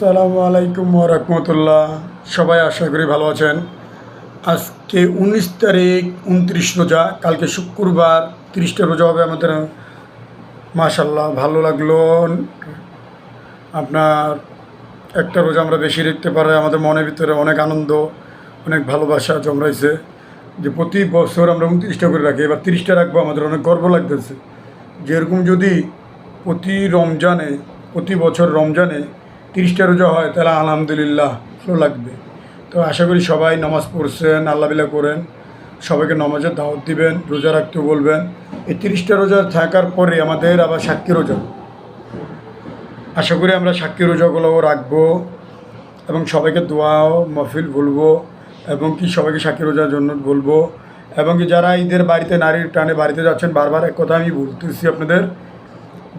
আসসালামু আলাইকুম রহমতুল্লাহ। সবাই আশা করি ভালো আছেন। আজকে 19 তারিখ, 29 রোজা, কালকে শুক্রবার 30টা রোজা হবে আমাদের। মাশাল্লাহ, ভালো লাগলো। আপনার একটা রোজা আমরা বেশি রাখতে পারে আমাদের মনের ভিতরে অনেক আনন্দ, অনেক ভালোবাসা জমরাইছে যে প্রতি বছর আমরা 29টা করে রাখি, এবার 30টা রাখবো। আমাদের অনেক গর্ব লাগতেছে যেরকম যদি প্রতি বছর রমজানে 30টা রোজা হয় তাহলে আলহামদুলিল্লাহ ভালো লাগবে। তো আশা করি সবাই নামাজ পড়ছেন, আল্লাহ করেন, সবাইকে নামাজের দাওয়াত দিবেন, রোজা রাখতে বলবেন। এই 30টা রোজা থাকার পরে আমাদের আবার সাক্ষী রোজা, আশা করি আমরা সাক্ষী রোজাগুলোও রাখবো এবং সবাইকে দোয়া মহফিল বলবো এবং কি সবাইকে সাক্ষী রোজার জন্য বলবো। এবং কি যারা ঈদের বাড়িতে নারীর টানে বাড়িতে যাচ্ছেন, বারবার এক কথা আমি বলতেছি আপনাদের,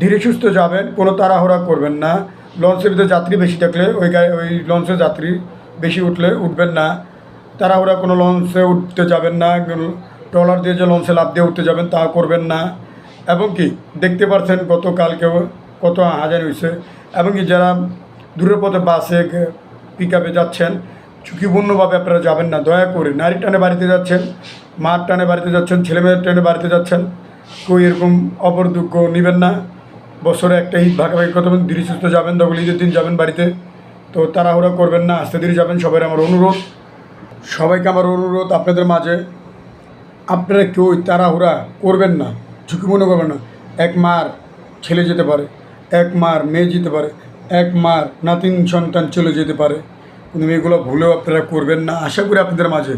ধীরে সুস্থ যাবেন, কোনো তাড়াহুড়া করবেন না। লঞ্চের ভিতরে যাত্রী বেশি থাকলে ওই লঞ্চের যাত্রী বেশি উঠবেন না। তাড়াহুড়া কোনো লঞ্চে উঠতে যাবেন না। ট্রলার দিয়ে যে লঞ্চে লাফ দিয়ে উঠতে যাবেন তা করবেন না। এবং কি দেখতে পাচ্ছেন গতকালকেও কত হাজার হয়েছে। এবং কি যারা দূরের পথে বাসে পিক আপে যাচ্ছেন, ঝুঁকিপূর্ণভাবে আপনারা যাবেন না, দয়া করে। নারীর টানে বাড়িতে যাচ্ছেন, মার টানে বাড়িতে যাচ্ছেন, ছেলেমেয়ের টানে বাড়িতে যাচ্ছেন, কেউ এরকম অপর দুঃখ নেবেন না। বছরে একটা ঈদ ভাগাভাগি কথা বলেন, ধীরে সুস্থ যাবেন, তখন ঈদের দিন যাবেন বাড়িতে। তো তাড়াহুড়া করবেন না, আস্তে ধীরে যাবেন। সবাইকে আমার অনুরোধ আপনাদের মাঝে, আপনারা কেউ তাড়াহুড়া করবেন না, ঝুঁকি মনে করবেন না। এক মার ছেলে যেতে পারে, এক মার মেয়ে যেতে পারে, এক মার নাতিন সন্তান চলে যেতে পারে, কিন্তু এগুলো ভুলেও আপনারা করবেন না। আশা করি আপনাদের মাঝে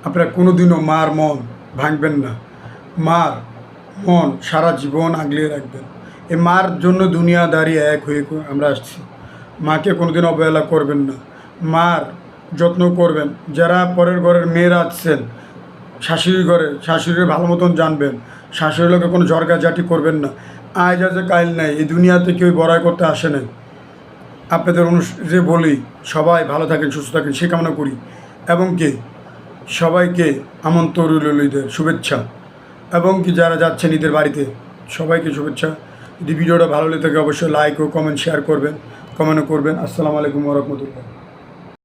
আপনারা কোনো দিনও মার মন ভাঙবেন না, মার মন সারা জীবন আগলিয়ে রাখবেন। এই মার জন্য দুনিয়াদারি এক হয়ে আমরা আসছি। মাকে কোনোদিন অবহেলা করবেন না, মার যত্ন করবেন। যারা পরের ঘরের মেয়েরা আছেন, শাশুড়ির ভালো মতন জানবেন, শাশুড়ির লোকে কোনো ঝড়গাঝাটি করবেন না। আজ আছে কাইল নাই, এই দুনিয়াতে কেউ বড়াই করতে আসে নাই। আপনাদের যে বলি, সবাই ভালো থাকেন, সুস্থ থাকেন সে কামনা করি। এবং কি সবাইকে আমন্ত্রণ রইল ঈদের শুভেচ্ছা। এবং কি যারা যাচ্ছেন ঈদের বাড়িতে সবাইকে শুভেচ্ছা। যদি ভিডিওটা ভালো লেগে থাকে অবশ্যই লাইক ও কমেন্ট শেয়ার করবেন, কমেন্টও করবেন। আসসালামু আলাইকুম রহমতুল্লাহ।